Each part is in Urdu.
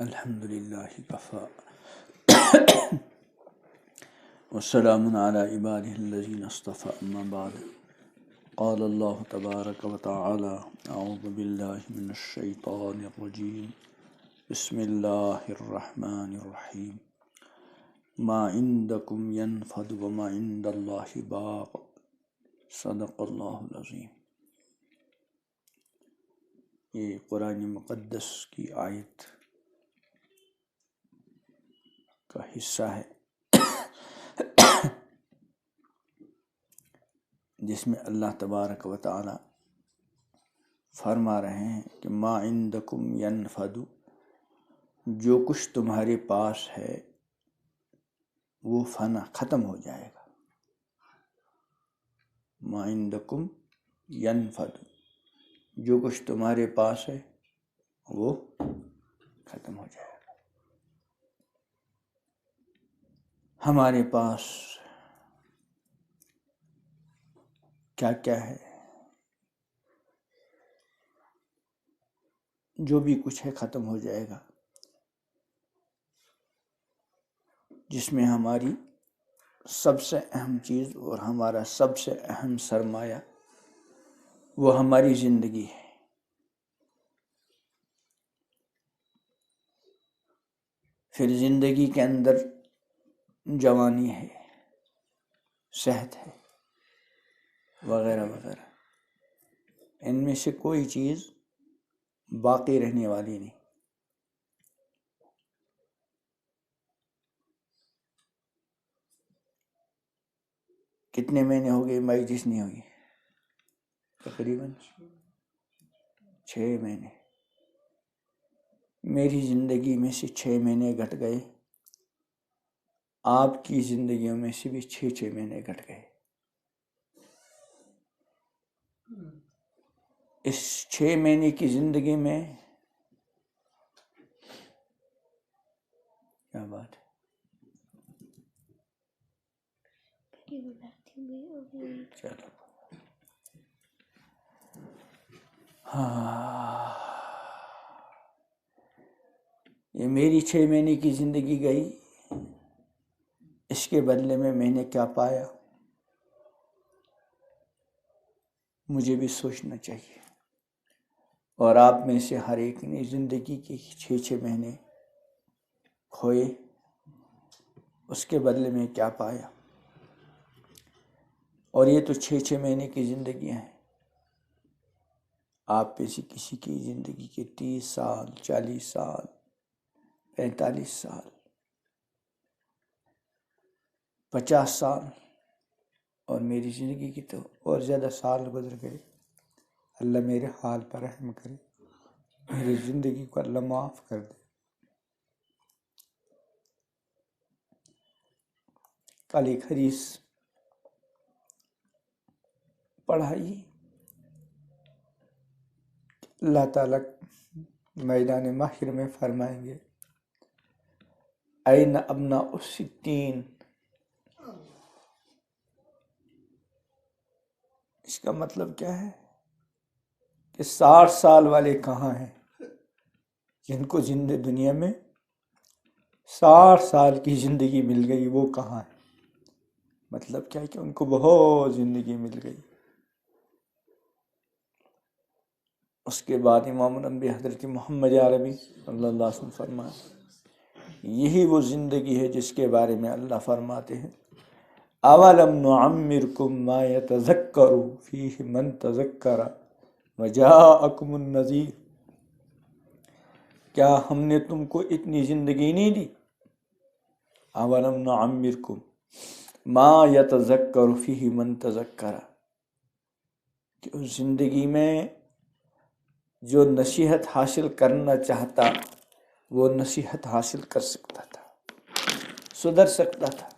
الحمد للہ کفا والسلام علی عبادہ الذین اصطفى اما بعد قال اللہ تبارک وتعالی اعوذ باللہ من الشیطان الرجیم بسم اللہ الرحمن الرحیم ما عندکم ینفد وما عند اللہ باق صدق اللہ العظیم۔ یہ قرآن مقدس کی آیت کا حصہ ہے جس میں اللہ تبارک و تعالی فرما رہے ہیں کہ ما عندکم ینفد، جو کچھ تمہارے پاس ہے وہ فنا ختم ہو جائے گا۔ ما عندکم ینفد، جو کچھ تمہارے پاس ہے وہ ختم ہو جائے گا۔ ہمارے پاس کیا کیا ہے؟ جو بھی کچھ ہے ختم ہو جائے گا، جس میں ہماری سب سے اہم چیز اور ہمارا سب سے اہم سرمایہ وہ ہماری زندگی ہے۔ پھر زندگی کے اندر جوانی ہے، صحت ہے، وغیرہ وغیرہ۔ ان میں سے کوئی چیز باقی رہنے والی نہیں۔ کتنے مہینے ہو گئے مائی جس نہیں ہوئی؟ تقریباً 6 مہینے۔ میری زندگی میں سے 6 مہینے گھٹ گئے، آپ کی زندگیوں میں سے بھی 6 مہینے گھٹ گئے۔ اس 6 مہینے کی زندگی میں کیا بات ہے؟ چلو یہ میری 6 مہینے کی زندگی گئی، اس کے بدلے میں نے کیا پایا؟ مجھے بھی سوچنا چاہیے۔ اور آپ میں سے ہر ایک نے زندگی کی 6 مہینے کھوئے، اس کے بدلے میں کیا پایا؟ اور یہ تو 6 مہینے کی زندگیاں ہیں۔ آپ میں سے کسی کی زندگی کے 30 سال، 40 سال، 45 سال، 50 سال، اور میری زندگی کی تو اور زیادہ سال گزر گئے۔ اللہ میرے حال پر رحم کرے، میری زندگی کو اللہ معاف کر دے۔ کل ایک حدیث پڑھائی، اللہ تعالیٰ میدان محشر میں فرمائیں گے این ابناء الستین۔ اس کا مطلب کیا ہے کہ 60 سال والے کہاں ہیں؟ جن کو دنیا میں 60 سال کی زندگی مل گئی، وہ کہاں ہیں؟ مطلب کیا ہے کہ ان کو بہت زندگی مل گئی۔ اس کے بعد امام الانبیاء حضرت محمد عربی صلی اللہ علیہ وسلم فرمایا، یہی وہ زندگی ہے جس کے بارے میں اللہ فرماتے ہیں اولم نعمرکم ما یتذکر فیہ من تذکر وجاءکم النذیر۔ کیا ہم نے تم کو اتنی زندگی نہیں دی؟ اولم نعمرکم ما یتذکر فیہ من تذکر، کہ اس زندگی میں جو نصیحت حاصل کرنا چاہتا وہ نصیحت حاصل کر سکتا تھا، سدھر سکتا تھا،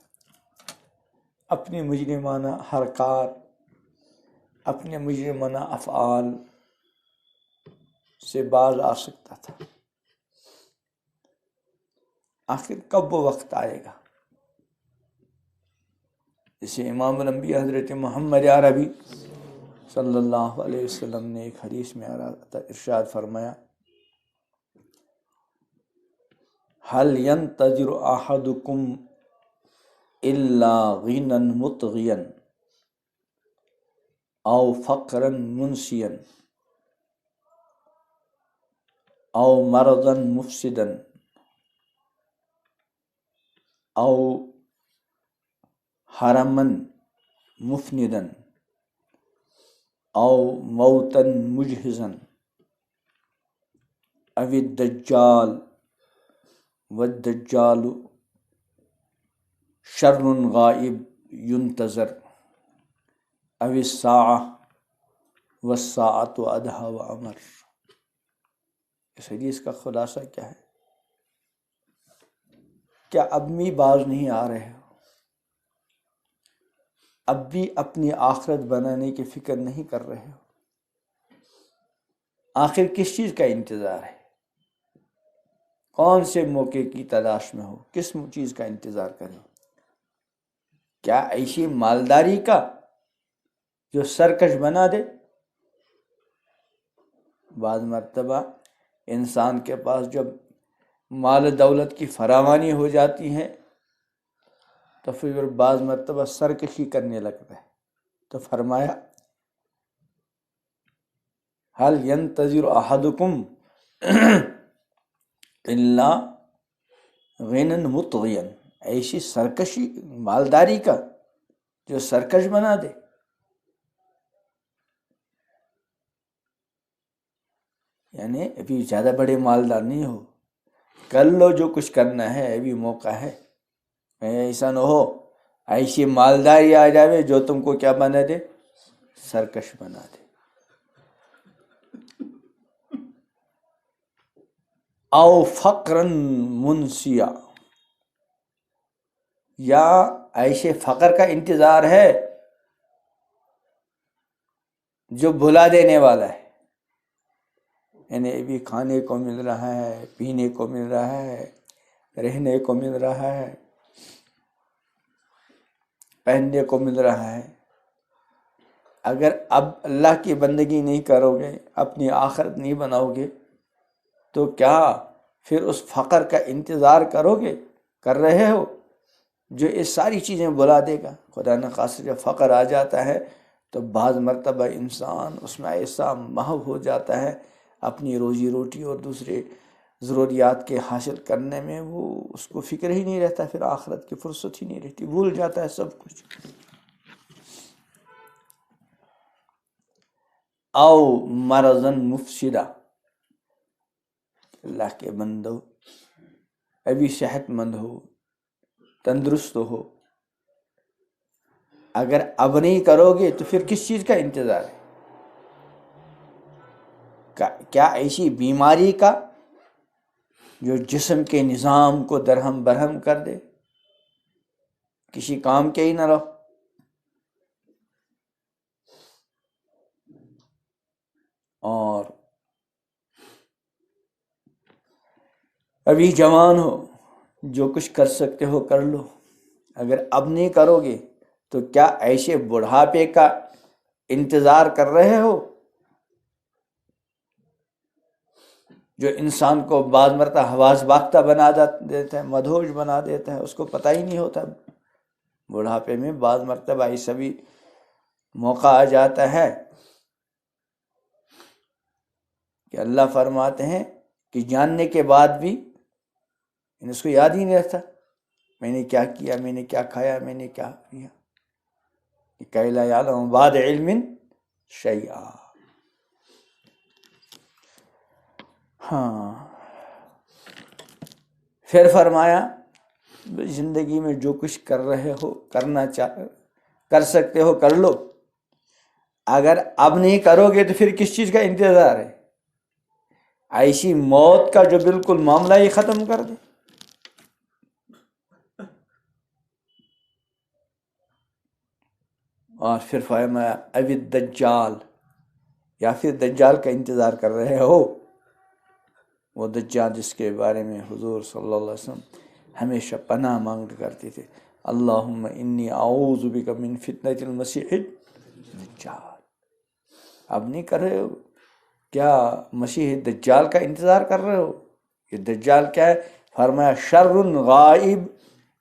اپنی مجرمانہ حرکات، اپنے مجرمانہ افعال سے باز آ سکتا تھا۔ آخر کب وہ وقت آئے گا؟ جسے امام الانبیاء حضرت محمد عربی صلی اللہ علیہ وسلم نے ایک حدیث میں ارشاد فرمایا هل ينتظر أحدكم إلا غنى مطغيا أو فقرا منسيا أو مرضا مفسدا أو حرما مفندا أو موتا مجهزا أو الدجال والدجال شر غائب ينتظر أو الساعة والساعة أدهى وأمر۔ اس حدیث کا خلاصہ کیا ہے؟ کیا اب بھی باز نہیں آ رہے ہو؟ اب بھی اپنی آخرت بنانے کی فکر نہیں کر رہے ہو؟ آخر کس چیز کا انتظار ہے؟ کون سے موقع کی تلاش میں ہو؟ کس چیز کا انتظار کریں؟ کیا ایسی مالداری کا جو سرکش بنا دے؟ بعض مرتبہ انسان کے پاس جب مال دولت کی فراوانی ہو جاتی ہے تو پھر بعض مرتبہ سرکشی کرنے لگتا ہے، تو فرمایا حل ینتظر احدکم الا غنى مطغیا، ایسی سرکشی مالداری کا جو سرکش بنا دے۔ یعنی ابھی زیادہ بڑے مالدار نہیں ہو، کر لو جو کچھ کرنا ہے، ابھی موقع ہے۔ ایسا نہ ہو ایسی مالداری آ جاوے جو تم کو کیا بنا دے؟ سرکش بنا دے۔ او فقرا منسیا، یا ایسے فقر کا انتظار ہے جو بھلا دینے والا ہے۔ یعنی ابھی کھانے کو مل رہا ہے، پینے کو مل رہا ہے، رہنے کو مل رہا ہے، پہننے کو مل رہا ہے۔ اگر اب اللہ کی بندگی نہیں کرو گے، اپنی آخرت نہیں بناؤ گے، تو کیا پھر اس فقر کا انتظار کرو گے؟ کر رہے ہو جو یہ ساری چیزیں بلا دے گا۔ خدا نخواستہ جب فقر آ جاتا ہے تو بعض مرتبہ انسان اس میں ایسا محو ہو جاتا ہے اپنی روزی روٹی اور دوسرے ضروریات کے حاصل کرنے میں، وہ اس کو فکر ہی نہیں رہتا، پھر آخرت کی فرصت ہی نہیں رہتی، بھول جاتا ہے سب کچھ۔ او مرضا مفسدہ، اللہ کے بندو ابھی صحت مند ہو، تندرست ہو، اگر اب نہیں کرو گے تو پھر کس چیز کا انتظار ہے؟ کیا ایسی بیماری کا جو جسم کے نظام کو درہم برہم کر دے، کسی کام کے ہی نہ رہو؟ اور ابھی جوان ہو، جو کچھ کر سکتے ہو کر لو، اگر اب نہیں کرو گے تو کیا ایسے بڑھاپے کا انتظار کر رہے ہو جو انسان کو بعض مرتبہ حواس باختہ بنا دیتا ہے، مدہوش بنا دیتا ہے، اس کو پتہ ہی نہیں ہوتا۔ بڑھاپے میں بعض مرتبہ ایسا بھی موقع آ جاتا ہے کہ اللہ فرماتے ہیں کہ جاننے کے بعد بھی اس کو یاد ہی نہیں رہتا، میں نے کیا کیا، میں نے کیا کھایا، میں نے کیا کیا۔ کہ لا یعلم بعد علم شیئا۔ ہاں، پھر فرمایا زندگی میں جو کچھ کر رہے ہو، کر سکتے ہو کر لو، اگر اب نہیں کرو گے تو پھر کس چیز کا انتظار ہے؟ ایسی موت کا جو بالکل معاملہ ہی ختم کر دے۔ اور پھر فرمایا اب الدجال، یا پھر دجال کا انتظار کر رہے ہو، وہ دجال جس کے بارے میں حضور صلی اللہ علیہ وسلم ہمیشہ پناہ مانگا کرتے تھے، اللہم انی اعوذ بک من فتنۃ المسیح الدجال۔ اب نہیں کر رہے ہو؟ کیا مسیح دجال کا انتظار کر رہے ہو؟ یہ دجال کیا ہے؟ فرمایا شر غائب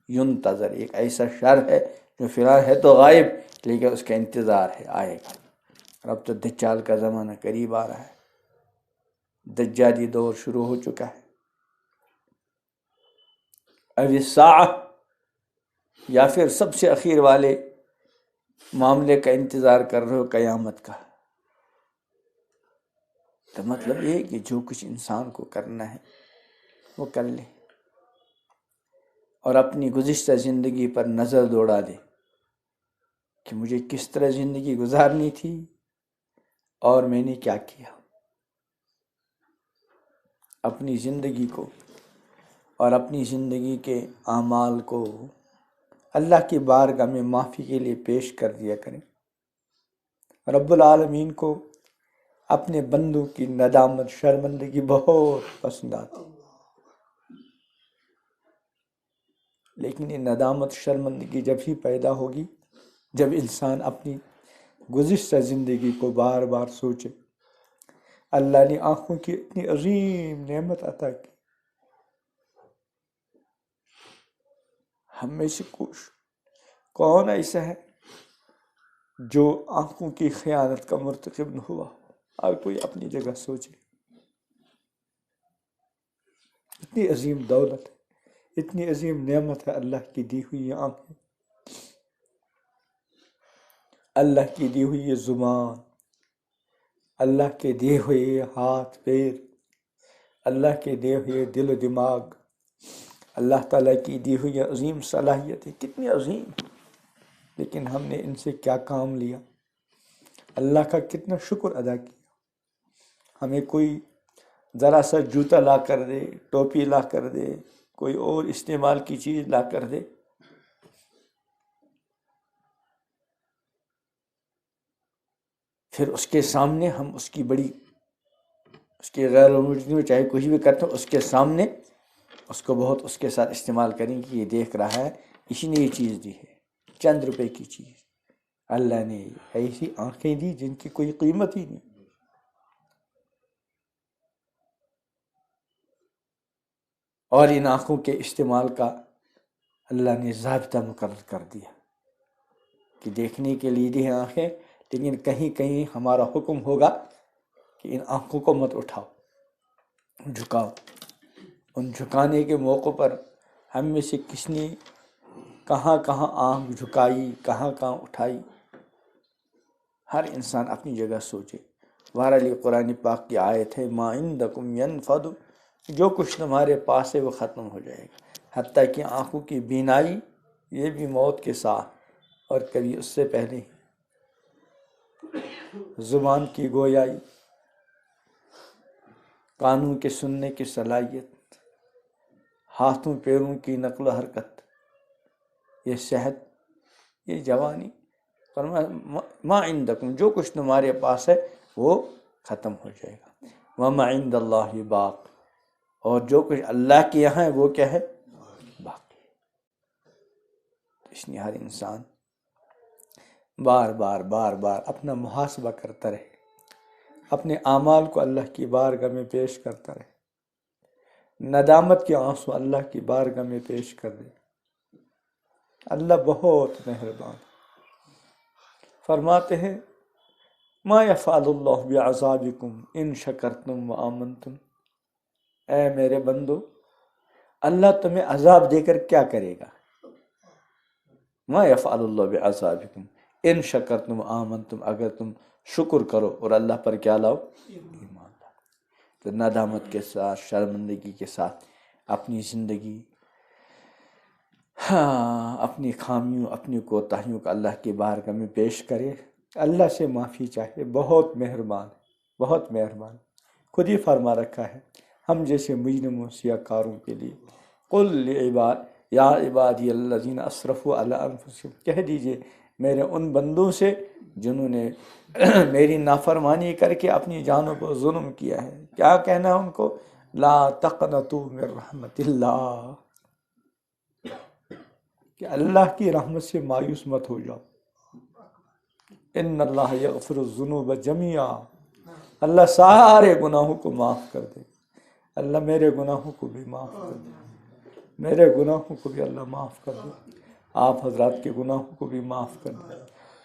ینتظر، ایک ایسا شر ہے جو فی الحال ہے تو غائب لیکن اس کا انتظار ہے، آئے گا۔ اب تو دجال کا زمانہ قریب آ رہا ہے، دجالی دور شروع ہو چکا ہے۔ اب الساعہ، یا پھر سب سے اخیر والے معاملے کا انتظار کر رہے ہو، قیامت کا۔ تو مطلب یہ ہے کہ جو کچھ انسان کو کرنا ہے وہ کر لے، اور اپنی گزشتہ زندگی پر نظر دوڑا دے کہ مجھے کس طرح زندگی گزارنی تھی اور میں نے کیا کیا۔ اپنی زندگی کو اور اپنی زندگی کے اعمال کو اللہ کی بارگاہ میں معافی کے لیے پیش کر دیا کریں۔ رب العالمین کو اپنے بندوں کی ندامت، شرمندگی بہت پسند آتی، لیکن یہ ندامت شرمندگی جب ہی پیدا ہوگی جب انسان اپنی گزشتہ زندگی کو بار بار سوچے۔ اللہ نے آنکھوں کی اتنی عظیم نعمت عطا کی، ہم میں سے کون ایسا ہے جو آنکھوں کی خیانت کا مرتکب نہ ہوا؟ اور کوئی اپنی جگہ سوچے، اتنی عظیم دولت ہے، اتنی عظیم نعمت ہے اللہ کی دی ہوئی یہ آنکھیں، اللہ کی دی ہوئی یہ زبان، اللہ کے دیے ہوئے یہ ہاتھ پیر، اللہ کے دیے ہوئے دل و دماغ، اللہ تعالیٰ کی دی ہوئی یہ عظیم صلاحیت ہے، کتنی عظیم، لیکن ہم نے ان سے کیا کام لیا؟ اللہ کا کتنا شکر ادا کیا۔ ہمیں کوئی ذرا سا جوتا لا کر دے، ٹوپی لا کر دے، کوئی اور استعمال کی چیز لا کر دے، پھر اس کے سامنے ہم اس کی بڑی، اس کے غیر موجودگی میں چاہے کچھ بھی کرتے ہیں، اس کے سامنے اس کو بہت اس کے ساتھ استعمال کریں کہ یہ دیکھ رہا ہے، اسی نے یہ چیز دی ہے، چند روپے کی چیز۔ اللہ نے ایسی آنکھیں دی جن کی کوئی قیمت ہی نہیں، اور ان آنکھوں کے استعمال کا اللہ نے ضابطہ مقرر کر دیا کہ دیکھنے کے لیے دی ہیں آنکھیں، لیکن کہیں کہیں ہمارا حکم ہوگا کہ ان آنکھوں کو مت اٹھاؤ، جھکاؤ۔ ان جھکانے کے موقع پر ہم میں سے کس نے کہاں کہاں آنکھ جھکائی، کہاں کہاں اٹھائی؟ ہر انسان اپنی جگہ سوچے۔ بہرحال قرآن پاک کی آیت ہے، ما عندکم ینفد، جو کچھ تمہارے پاس ہے وہ ختم ہو جائے گا، حتیٰ کہ آنکھوں کی بینائی، یہ بھی موت کے ساتھ اور کبھی اس سے پہلے، زبان کی گویائی، کانوں کے سننے کی صلاحیت، ہاتھوں پیروں کی نقل و حرکت، یہ صحت، یہ جوانی، ما عندکم، جو کچھ تمہارے پاس ہے وہ ختم ہو جائے گا، وما عند اللہ باق، اور جو کچھ اللہ کے یہاں ہے وہ کیا ہے؟ باقی۔ اس لیے ہر انسان بار بار بار بار اپنا محاسبہ کرتا رہے، اپنے اعمال کو اللہ کی بارگاہ میں پیش کرتا رہے، ندامت کے آنسو اللہ کی بارگاہ میں پیش کر دے۔ اللہ بہت مہربان فرماتے ہیں، ما یفعل اللہ بعذابکم ان شکرتم وآمنتم، اے میرے بندو، اللہ تمہیں عذاب دے کر کیا کرے گا؟ ما یفعل اللہ بعذابکم ان شکرتم وآمنتم، اگر تم شکر کرو اور اللہ پر کیا لاؤ؟ ایمان لاؤ۔ تو ندامت کے ساتھ، شرمندگی کے ساتھ اپنی زندگی، اپنی خامیوں، اپنی کوتاہیوں کو اللہ کی بارگاہ میں پیش کرے، اللہ سے معافی چاہیے، بہت مہربان، بہت مہربان، خود ہی فرما رکھا ہے ہم جیسے مجرموں، سیاکاروں کے لیے، قل یا عبادی الذین اسرفوا علی انفسہم، کہہ دیجئے میرے ان بندوں سے جنہوں نے میری نافرمانی کر کے اپنی جانوں کو ظلم کیا ہے، کیا کہنا ہے ان کو؟ لا تقنطوا من رحمت اللہ، کہ اللہ کی رحمت سے مایوس مت ہو جاؤ، ان اللہ یغفر الذنوب جميعا، اللہ سارے گناہوں کو معاف کر دے، اللہ میرے گناہوں کو بھی معاف کر دے، میرے گناہوں کو بھی اللہ معاف کر دے، آپ حضرات کے گناہوں کو بھی معاف کر دے،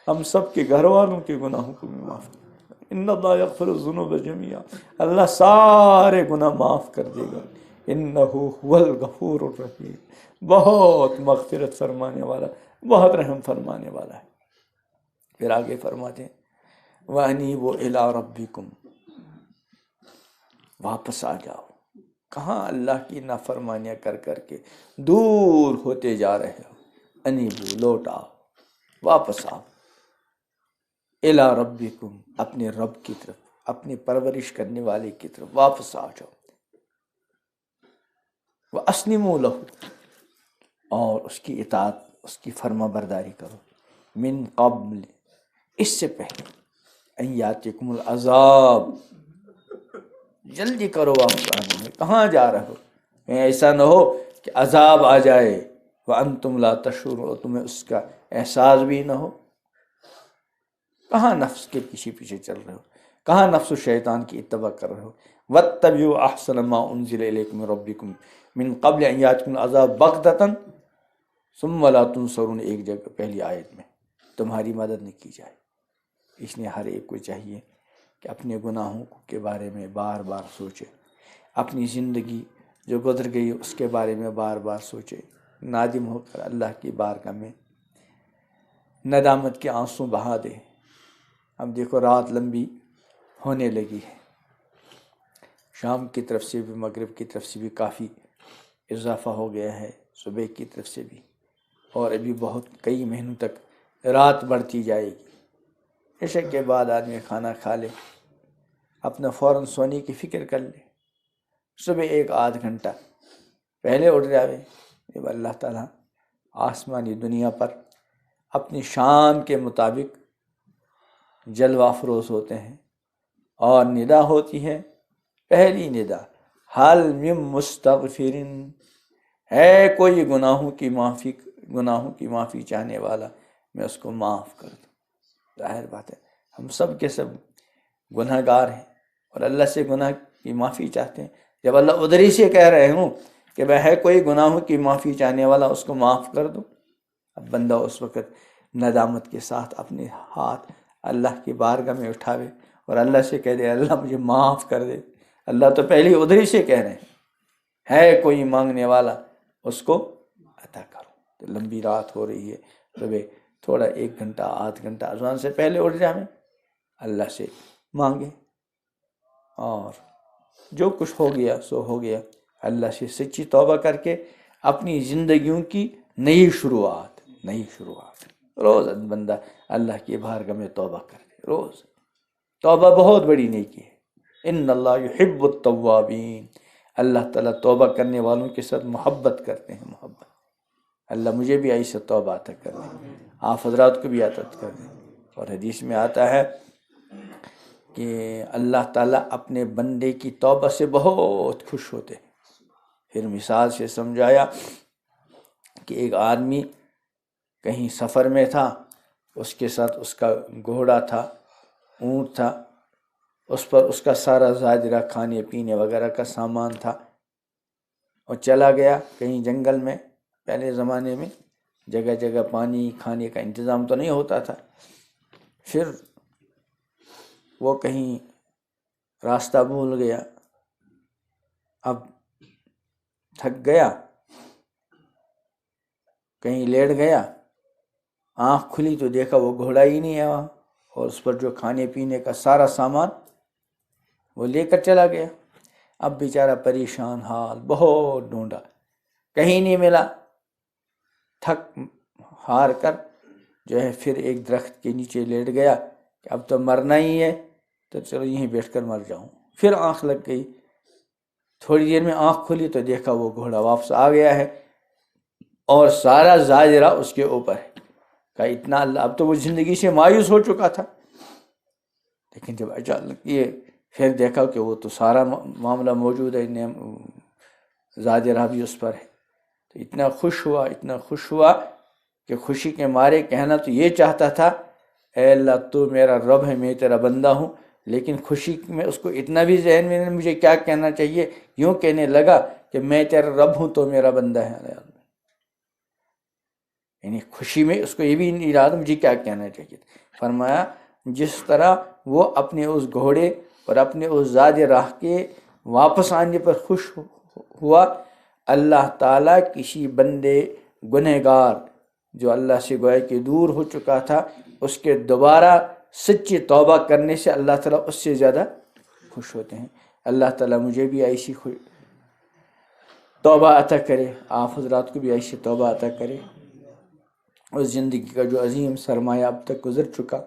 ہم سب کے گھر والوں کے گناہوں کو بھی معاف کر دے۔ ان اللہ یغفر الذنوب جميعا، اللہ سارے گناہ معاف کر دے گا۔ انہ هو الغفور الرحیم، بہت مغفرت فرمانے والا، بہت رحم فرمانے والا ہے۔ پھر آگے فرماتے ہیں وَأَنِيبُوا إِلَىٰ رَبِّكُمْ، واپس آ جاؤ۔ کہاں اللہ کی نافرمانیاں کر کر کے دور ہوتے جا رہے ہو؟ انیبو، لوٹ آؤ، واپس آؤ۔ اِلَىٰ رَبِّكُمْ، اپنے رب کی طرف، اپنی پرورش کرنے والے کی طرف واپس آ جاؤ۔ وَأَسْلِمُوا لَهُ، اور اس کی اطاعت، اس کی فرما برداری کرو۔ من قبل، اس سے پہلے، ان یاتکم العذاب، جلدی کرو واپس آنے میں، کہاں جا رہے ہو؟ ایسا نہ ہو کہ عذاب آ جائے وانتم لا تشعرون، تمہیں اس کا احساس بھی نہ ہو۔ کہاں نفس کے پیچھے پیچھے چل رہے ہو؟ کہاں نفس و شیطان کی اتباع کر رہے ہو؟ واتبعوا احسن ما انزل الیکم من ربکم من قبل ان یاتکم العذاب بغتۃ ثم لا تنصرون، ایک جگہ پہلی آیت میں تمہاری مدد نہیں کی جائے۔ اس لیے ہر ایک کو چاہیے کہ اپنے گناہوں کے بارے میں بار بار سوچے، اپنی زندگی جو گزر گئی اس کے بارے میں بار بار سوچے، نادم ہو کر اللہ کی بارگاہ میں ندامت کے آنسو بہا دے۔ اب دیکھو رات لمبی ہونے لگی ہے، شام کی طرف سے بھی، مغرب کی طرف سے بھی کافی اضافہ ہو گیا ہے، صبح کی طرف سے بھی، اور ابھی بہت کئی مہینوں تک رات بڑھتی جائے گی۔ عشاء کے بعد آدمی کھانا کھا لے، اپنا فوراً سونے کی فکر کر لے، صبح ایک آدھ گھنٹہ پہلے اٹھ جاوے۔ جب اللہ تعالیٰ آسمانی دنیا پر اپنی شان کے مطابق جلوہ افروز ہوتے ہیں اور ندا ہوتی ہے، پہلی ندا حل من مستغفرین، ہے کوئی گناہوں کی معافی چاہنے والا، میں اس کو معاف کر دوں۔ ظاہر بات ہے ہم سب کے سب گناہ گار ہیں اور اللہ سے گناہ کی معافی چاہتے ہیں۔ جب اللہ ادھر ہی سے کہہ رہے ہوں کہ میں ہے کوئی گناہوں کی معافی چاہنے والا، اس کو معاف کر دوں، اب بندہ اس وقت ندامت کے ساتھ اپنے ہاتھ اللہ کی بارگاہ میں اٹھاوے اور اللہ سے کہہ دے اللہ مجھے معاف کر دے۔ اللہ تو پہلے ادھر ہی سے کہہ رہے ہیں ہے کوئی مانگنے والا اس کو عطا کرو۔ تو لمبی رات ہو رہی ہے، صبح تھوڑا ایک گھنٹہ آدھ گھنٹہ اذان سے پہلے اٹھ جائیں، اللہ سے مانگے، اور جو کچھ ہو گیا سو ہو گیا، اللہ سے سچی توبہ کر کے اپنی زندگیوں کی نئی شروعات روز بندہ اللہ کی بارگاہ میں توبہ کر دے۔ روز توبہ بہت بڑی نیکی ہے۔ ان اللہ یحب التوابین، اللہ تعالیٰ توبہ کرنے والوں کے ساتھ محبت کرتے ہیں، محبت۔ اللہ مجھے بھی ایسا توبہ عطا کر دیں، آپ حضرات کو بھی عطا کر دیں۔ اور حدیث میں آتا ہے کہ اللہ تعالیٰ اپنے بندے کی توبہ سے بہت خوش ہوتے ہیں۔ پھر مثال سے سمجھایا کہ ایک آدمی کہیں سفر میں تھا، اس کے ساتھ اس کا گھوڑا تھا، اونٹ تھا، اس پر اس کا سارا زاجرہ کھانے پینے وغیرہ کا سامان تھا، اور چلا گیا کہیں جنگل میں۔ پہلے زمانے میں جگہ جگہ پانی کھانے کا انتظام تو نہیں ہوتا تھا۔ پھر وہ کہیں راستہ بھول گیا، اب تھک گیا، کہیں لیٹ گیا، آنکھ کھلی تو دیکھا وہ گھوڑا ہی نہیں ہے وہاں، اور اس پر جو کھانے پینے کا سارا سامان وہ لے کر چلا گیا۔ اب بیچارہ پریشان حال، بہت ڈھونڈا، کہیں نہیں ملا، تھک ہار کر جو ہے پھر ایک درخت کے نیچے لیٹ گیا کہ اب تو مرنا ہی ہے، تو چلو یہیں بیٹھ کر مر جاؤں۔ پھر آنکھ لگ گئی، تھوڑی دیر میں آنکھ کھلی تو دیکھا وہ گھوڑا واپس آ گیا ہے اور سارا زاجرہ اس کے اوپر ہے۔ کہا اتنا اللہ، اب تو وہ زندگی سے مایوس ہو چکا تھا، لیکن جب اچانک یہ پھر دیکھا کہ وہ تو سارا معاملہ موجود ہے، زاجرہ بھی اس پر ہے، تو اتنا خوش ہوا کہ خوشی کے مارے کہنا تو یہ چاہتا تھا اے اللہ تو میرا رب ہے، میں تیرا بندہ ہوں، لیکن خوشی میں اس کو اتنا بھی ذہن میں مجھے کیا کہنا چاہیے، یوں کہنے لگا کہ میں تیرا رب ہوں تو میرا بندہ ہے، یعنی خوشی میں اس کو یہ بھی نہیں رہا مجھے کیا کہنا چاہیے. فرمایا جس طرح وہ اپنے اس گھوڑے اور اپنے اس زاد راہ کے واپس آنے پر خوش ہوا، اللہ تعالیٰ کسی بندے گنہگار جو اللہ سے گویا کہ دور ہو چکا تھا اس کے دوبارہ سچی توبہ کرنے سے اللہ تعالیٰ اس سے زیادہ خوش ہوتے ہیں. اللہ تعالیٰ مجھے بھی ایسی توبہ عطا کرے، آپ حضرات کو بھی ایسی توبہ عطا کرے. اس زندگی کا جو عظیم سرمایہ اب تک گزر چکا،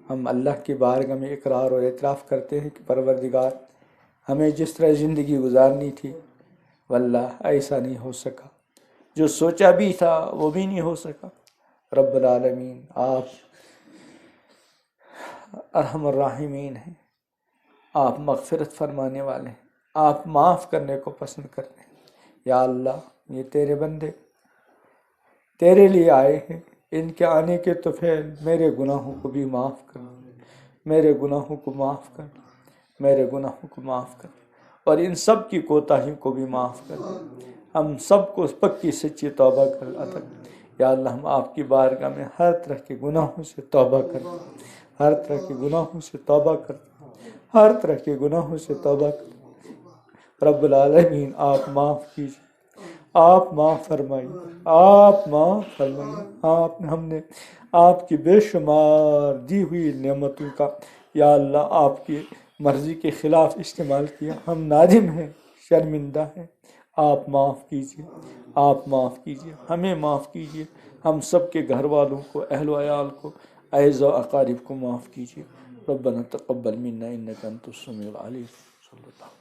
ہم اللہ کی بارگاہ میں اقرار اور اعتراف کرتے ہیں کہ پروردگار ہمیں جس طرح زندگی گزارنی تھی واللہ ایسا نہیں ہو سکا، جو سوچا بھی تھا وہ بھی نہیں ہو سکا. رب العالمین آپ ارحم الراحمین ہیں، آپ مغفرت فرمانے والے ہیں، آپ معاف کرنے کو پسند کرتے ہیں. یا اللہ یہ تیرے بندے تیرے لیے آئے ہیں، ان کے آنے کے تو فعل میرے گناہوں کو بھی معاف کر، میرے گناہوں کو معاف کر، میرے گناہوں کو معاف کر، اور ان سب کی کوتاہیوں کو بھی معاف کر. ہم سب کو پکی سچی توبہ کر عطا. یا اللہ ہم آپ کی بارگاہ میں ہر طرح کے گناہوں سے توبہ کرتے، ہر طرح کے گناہوں سے توبہ کرتے، ہر طرح کے گناہوں سے توبہ کرتے. رب العالمین آپ معاف کیجیے، آپ معاف فرمائیے، آپ معاف فرمائیے. ہم نے آپ کی بے شمار دی ہوئی نعمتوں کا یا اللہ آپ کی مرضی کے خلاف استعمال کیا. ہم نادم ہیں، شرمندہ ہیں. آپ معاف کیجیے، آپ معاف کیجیے، ہمیں معاف کیجیے، ہم سب کے گھر والوں کو، اہل و عیال کو، اعزا و اقارب کو معاف کیجیے. ربنا تقبل منا انک انت السمیع العلیم. صلی اللہ